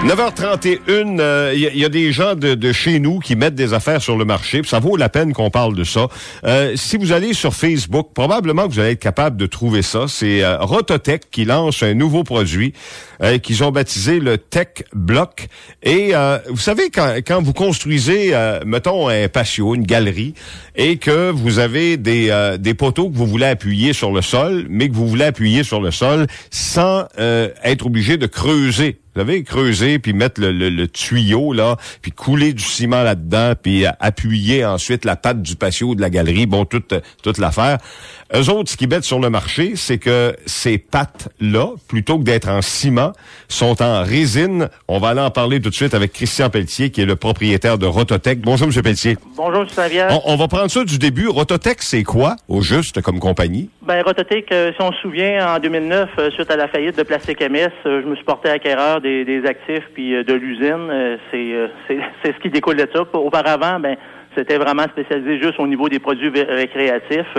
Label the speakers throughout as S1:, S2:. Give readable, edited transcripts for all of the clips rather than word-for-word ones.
S1: 9h31, il y a des gens de chez nous qui mettent des affaires sur le marché, puis ça vaut la peine qu'on parle de ça. Si vous allez sur Facebook, probablement que vous allez être capable de trouver ça. C'est Rototech qui lance un nouveau produit qu'ils ont baptisé le Tech Block. Et vous savez, quand vous construisez, mettons, un patio, une galerie, et que vous avez des poteaux que vous voulez appuyer sur le sol, mais que vous voulez appuyer sur le sol sans être obligé de creuser. Vous savez, creuser, puis mettre le tuyau, là, puis couler du ciment là-dedans, puis appuyer ensuite la patte du patio de la galerie, bon, toute l'affaire. Eux autres, ce qu'ils mettent sur le marché, c'est que ces pattes-là, plutôt que d'être en ciment, sont en résine. On va aller en parler tout de suite avec Christian Pelletier, qui est le propriétaire de Rototech. Bonjour, M. Pelletier.
S2: Bonjour, M. Savière.
S1: On va prendre ça du début. Rototech, c'est quoi, au juste, comme compagnie?
S2: Ben, Rototech, si on se souvient, en 2009, suite à la faillite de Plastique MS, je me suis porté acquéreur des actifs puis de l'usine. C'est ce qui découle de ça. Auparavant, ben, c'était vraiment spécialisé juste au niveau des produits récréatifs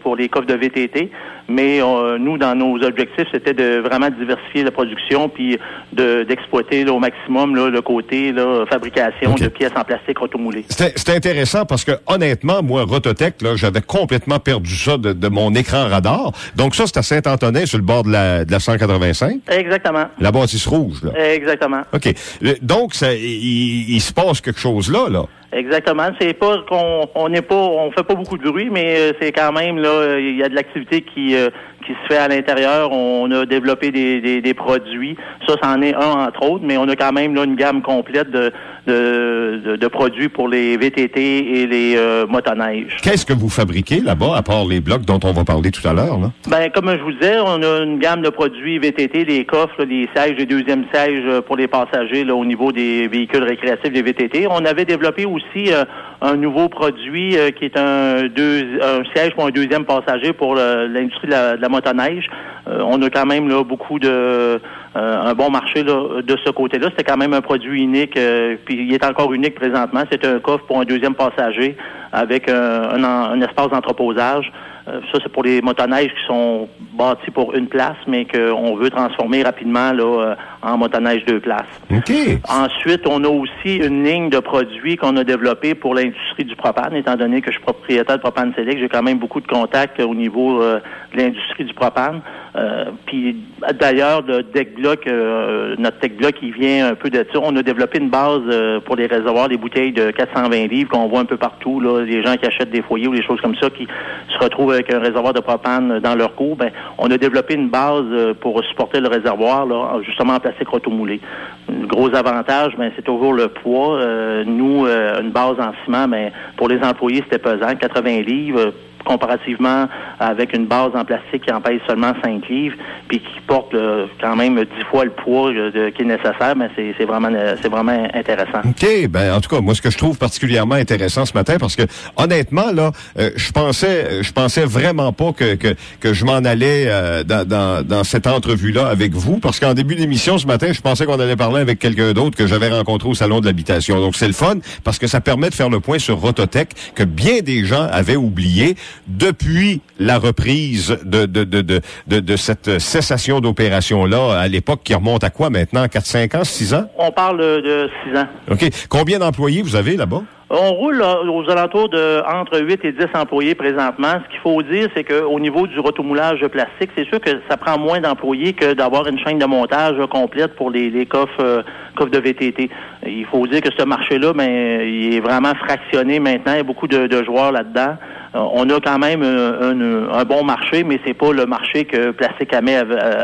S2: pour les coffres de VTT. Mais nous, dans nos objectifs, c'était de vraiment diversifier la production puis d'exploiter au maximum là, le côté fabrication de pièces en plastique rotomoulées.
S1: C'était intéressant parce que honnêtement, moi, Rototech, là, j'avais complètement perdu ça de mon écran radar. Donc ça, c'est à Saint-Antonin, sur le bord de la 185.
S2: Exactement.
S1: La bâtisse rouge, là.
S2: Exactement.
S1: OK. Donc, il se passe quelque chose là.
S2: Exactement. C'est pas on fait pas beaucoup de bruit, mais c'est quand même là, il y a de l'activité qui se fait à l'intérieur. On a développé des produits. Ça, c'en est un entre autres, mais on a quand même là une gamme complète de produits pour les VTT et les motoneiges.
S1: Qu'est-ce que vous fabriquez là-bas, à part les blocs dont on va parler tout à l'heure, là?
S2: Ben, comme je vous disais, on a une gamme de produits VTT, les coffres, là, les sièges, les deuxièmes sièges pour les passagers là, au niveau des véhicules récréatifs, des VTT. On avait développé aussi un nouveau produit qui est un siège pour un deuxième passager pour l'industrie de la motoneige. On a quand même là beaucoup un bon marché là, de ce côté-là. C'était quand même un produit unique, puis il est encore unique présentement. C'est un coffre pour un deuxième passager avec un espace d'entreposage. Ça, c'est pour les motoneiges qui sont bâtis pour une place, mais qu'on veut transformer rapidement là, en motoneige 2 places.
S1: OK.
S2: Ensuite, on a aussi une ligne de produits qu'on a développée pour l'industrie du propane, étant donné que je suis propriétaire de Propane Select. J'ai quand même beaucoup de contacts au niveau de l'industrie du propane. Puis d'ailleurs, le Tech Block, notre Tech Block, il vient un peu de ça. On a développé une base pour les réservoirs, des bouteilles de 420 livres qu'on voit un peu partout, là, les gens qui achètent des foyers ou des choses comme ça, qui se retrouvent avec un réservoir de propane dans leur cour. Ben, on a développé une base pour supporter le réservoir, là, justement en plastique rotomoulé. Le gros avantage, ben, c'est toujours le poids. Nous, une base en ciment, ben, pour les employés, c'était pesant, 80 livres. Comparativement avec une base en plastique qui en pèse seulement 5 livres, puis qui porte quand même 10 fois le poids qui est nécessaire, mais c'est vraiment intéressant.
S1: OK, ben en tout cas, moi ce que je trouve particulièrement intéressant ce matin, parce que honnêtement là, je pensais vraiment pas que je m'en allais dans cette entrevue-là avec vous, parce qu'en début d'émission ce matin, je pensais qu'on allait parler avec quelqu'un d'autre que j'avais rencontré au salon de l'habitation. Donc c'est le fun parce que ça permet de faire le point sur Rototech que bien des gens avaient oublié. Depuis la reprise de cette cessation d'opération-là, à l'époque, qui remonte à quoi maintenant? 4-5 ans, 6 ans?
S2: On parle de 6 ans.
S1: OK. Combien d'employés vous avez là-bas?
S2: On roule aux alentours de entre 8 et 10 employés présentement. Ce qu'il faut dire, c'est qu'au niveau du rotomoulage plastique, c'est sûr que ça prend moins d'employés que d'avoir une chaîne de montage complète pour les coffres de VTT. Il faut dire que ce marché-là, ben, il est vraiment fractionné maintenant. Il y a beaucoup de joueurs là-dedans. On a quand même un bon marché, mais c'est pas le marché que Plastique Amet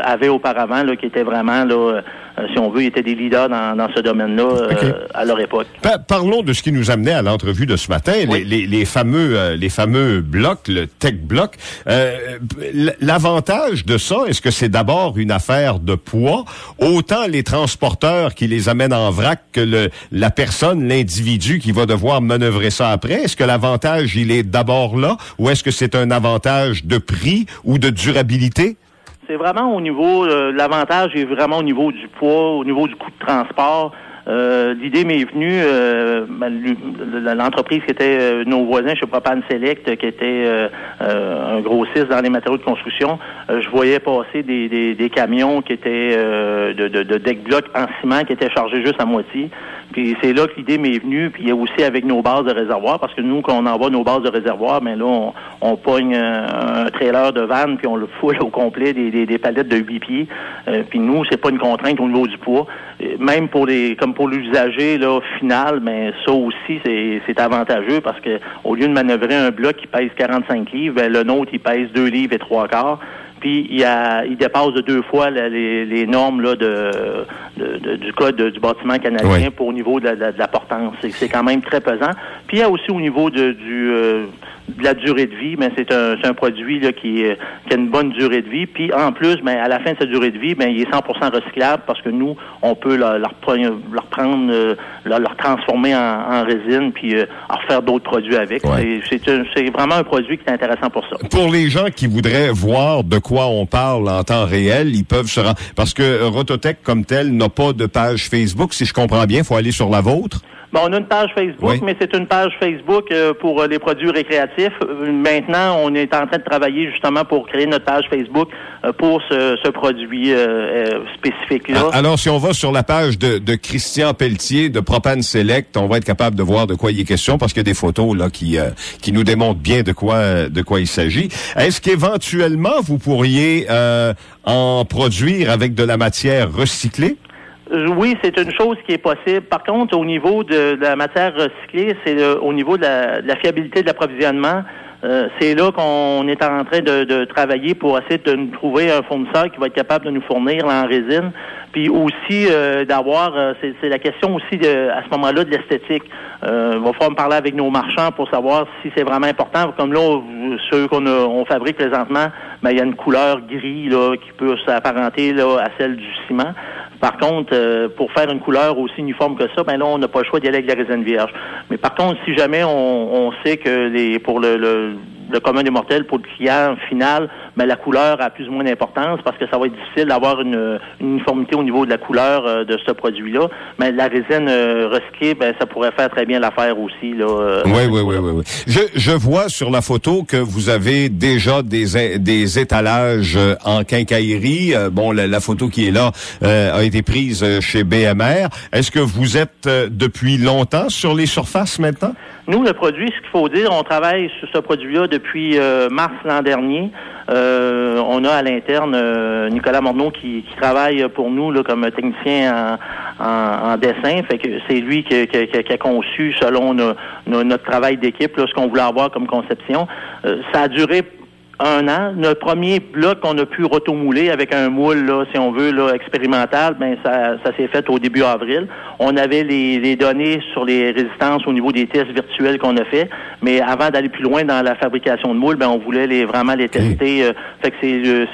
S2: avait auparavant, là, qui était vraiment là, si on veut, ils étaient des leaders dans ce domaine-là à leur époque.
S1: Parlons de ce qui nous amenait à l'entrevue de ce matin, oui. les fameux blocs, le Tech Block. L'avantage de ça, est-ce que c'est d'abord une affaire de poids, autant les transporteurs qui les amènent en vrac que la personne, l'individu qui va devoir manœuvrer ça après? Est-ce que l'avantage, il est d'abord là, ou est-ce que c'est un avantage de prix ou de durabilité?
S2: C'est vraiment au niveau, l'avantage est vraiment au niveau du poids, au niveau du coût de transport. L'idée m'est venue, l'entreprise qui était nos voisins chez Propane Select, qui était un grossiste dans les matériaux de construction, je voyais passer des camions qui étaient de deck blocs en ciment qui étaient chargés juste à moitié. Puis c'est là que l'idée m'est venue, puis il y a aussi avec nos bases de réservoir, parce que nous, quand on envoie nos bases de réservoir, ben là, on pogne un trailer de vanne, puis on le foule au complet des palettes de 8 pieds. Puis nous, c'est pas une contrainte au niveau du poids. Même pour l'usager là final, ben ça aussi, c'est avantageux, parce que au lieu de manœuvrer un bloc qui pèse 45 livres, ben le nôtre, il pèse 2 livres et 3/4. Puis il dépasse de 2 fois les normes là du code du bâtiment canadien pour au niveau de la portance. C'est quand même très pesant. Puis il y a aussi au niveau de la durée de vie, mais c'est un produit là qui a une bonne durée de vie. Puis en plus, ben à la fin de sa durée de vie, ben il est 100% recyclable, parce que nous, on peut leur transformer en résine, puis en refaire d'autres produits avec. Ouais. C'est vraiment un produit qui est intéressant pour ça.
S1: Pour les gens qui voudraient voir de quoi on parle en temps réel, ils peuvent se rendre, parce que Rototech comme tel n'a pas de page Facebook, si je comprends bien, il faut aller sur la vôtre.
S2: Bon, on a une page Facebook, mais c'est une page Facebook pour les produits récréatifs. Maintenant, on est en train de travailler justement pour créer notre page Facebook pour ce produit spécifique-là.
S1: Alors, si on va sur la page de Christian Pelletier de Propane Select, on va être capable de voir de quoi il est question, parce qu'il y a des photos là qui nous démontrent bien de quoi il s'agit. Est-ce qu'éventuellement vous pourriez en produire avec de la matière recyclée?
S2: Oui, c'est une chose qui est possible. Par contre, au niveau de la matière recyclée, c'est au niveau de la fiabilité de l'approvisionnement. C'est là qu'on est en train de travailler pour essayer de nous trouver un fournisseur qui va être capable de nous fournir en résine. Puis aussi d'avoir, c'est la question aussi à ce moment-là de l'esthétique. Il va falloir me parler avec nos marchands pour savoir si c'est vraiment important. Comme là, ceux on fabrique présentement, ben il y a une couleur gris là qui peut s'apparenter là à celle du ciment. Par contre, pour faire une couleur aussi uniforme que ça, ben là, on n'a pas le choix d'y aller avec la résine vierge. Mais par contre, si jamais on sait que pour le commun des mortels, pour le client final, ben la couleur a plus ou moins d'importance, parce que ça va être difficile d'avoir une uniformité au niveau de la couleur de ce produit-là. Mais la résine recyclée, ben ça pourrait faire très bien l'affaire aussi là.
S1: Oui. Je vois sur la photo que vous avez déjà des étalages en quincaillerie. Bon, la photo qui est là a été prise chez BMR. Est-ce que vous êtes depuis longtemps sur les surfaces maintenant?
S2: Nous, le produit, ce qu'il faut dire, on travaille sur ce produit-là depuis mars l'an dernier. On a à l'interne Nicolas Morneau qui travaille pour nous là, comme technicien en dessin. Fait que c'est lui qui a conçu, selon notre travail d'équipe, là, ce qu'on voulait avoir comme conception. Ça a duré 1 an. Notre premier bloc qu'on a pu rotomouler avec un moule, là, si on veut, là, expérimental, ben ça s'est fait au début avril. On avait les données sur les résistances au niveau des tests virtuels qu'on a fait, mais avant d'aller plus loin dans la fabrication de moules, ben on voulait vraiment les tester. Fait que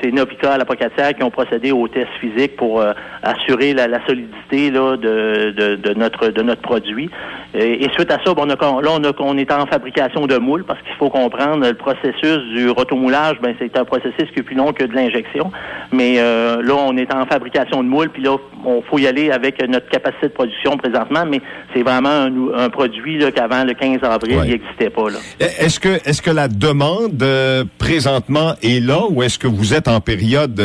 S2: c'est Novica à la Pocatière qui ont procédé aux tests physiques pour assurer la solidité là de notre produit. Et suite à ça, on est en fabrication de moules, parce qu'il faut comprendre le processus du rotomoulage. Ben c'est un processus qui est plus long que de l'injection. Mais là, on est en fabrication de moules, puis là, on faut y aller avec notre capacité de production présentement, mais c'est vraiment un produit là, qu'avant le 15 avril, il n'existait pas. Là.
S1: Est-ce que la demande présentement est là, ou est-ce que vous êtes en période,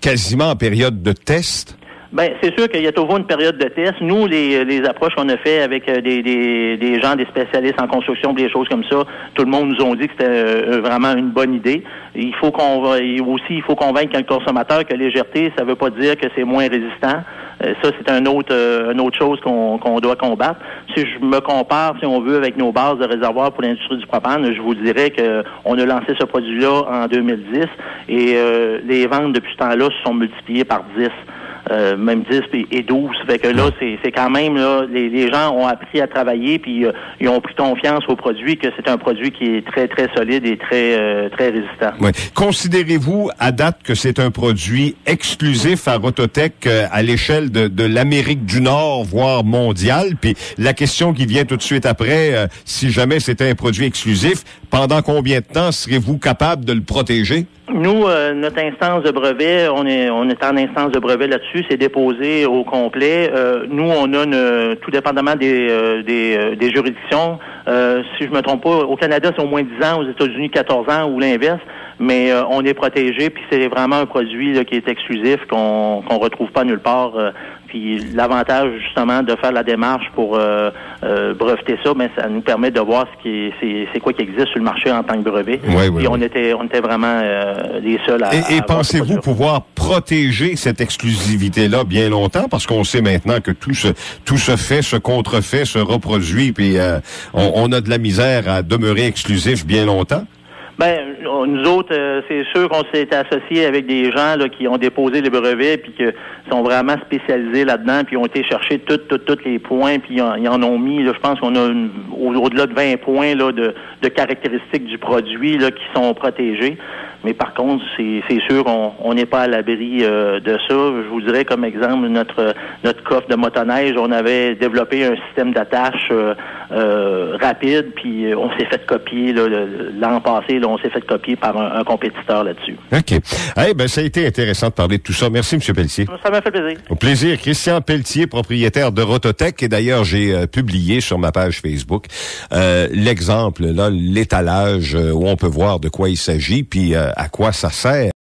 S1: quasiment en période de test?
S2: Ben, c'est sûr qu'il y a toujours une période de test. Nous, les approches qu'on a fait avec des gens, des spécialistes en construction, des choses comme ça, tout le monde nous a dit que c'était vraiment une bonne idée. Il faut convaincre le consommateur que légèreté, ça veut pas dire que c'est moins résistant. Ça, c'est une autre chose qu'on doit combattre. Si je me compare, si on veut, avec nos bases de réservoirs pour l'industrie du propane, je vous dirais que on a lancé ce produit-là en 2010 et les ventes depuis ce temps-là se sont multipliées par 10. Même 10 et 12. Fait que là, c'est quand même, là, les gens ont appris à travailler, puis ils ont pris confiance au produit, que c'est un produit qui est très, très solide et très, très résistant.
S1: Oui. Considérez-vous, à date, que c'est un produit exclusif à Rototech à l'échelle de l'Amérique du Nord, voire mondiale? Puis la question qui vient tout de suite après, si jamais c'était un produit exclusif, pendant combien de temps serez-vous capable de le protéger?
S2: Nous, notre instance de brevet, on est en instance de brevet là-dessus, c'est déposé au complet. Nous, on a tout dépendamment des juridictions. Si je me trompe pas, au Canada, c'est au moins 10 ans, aux États-Unis, 14 ans ou l'inverse. Mais on est protégé, puis c'est vraiment un produit là, qui est exclusif, qu'on retrouve pas nulle part. Puis l'avantage justement de faire la démarche pour breveter ça, mais ça nous permet de voir c'est quoi qui existe sur le marché en tant que brevet.
S1: Oui,
S2: puis on était vraiment les seuls à.
S1: Et pensez-vous pouvoir protéger cette exclusivité-là bien longtemps, parce qu'on sait maintenant que tout se fait, se contrefait, se reproduit, puis on a de la misère à demeurer exclusif bien longtemps?
S2: Ben, nous autres, c'est sûr qu'on s'est associés avec des gens là qui ont déposé les brevets puis qui sont vraiment spécialisés là-dedans, puis ont été chercher tous les points, puis ils en ont mis. Là, je pense qu'on a au-delà de 20 points là de caractéristiques du produit là qui sont protégés. Mais par contre, c'est sûr, on n'est pas à l'abri de ça. Je vous dirais comme exemple notre coffre de motoneige, on avait développé un système d'attache rapide, puis on s'est fait copier l'an passé. Là, on s'est fait copier par un compétiteur là-dessus.
S1: OK. Ça a été intéressant de parler de tout ça. Merci, M. Pelletier.
S2: Ça m'a fait plaisir.
S1: Au plaisir. Christian Pelletier, propriétaire de Rototech. Et d'ailleurs, j'ai publié sur ma page Facebook l'exemple, là, l'étalage où on peut voir de quoi il s'agit, puis à quoi ça sert.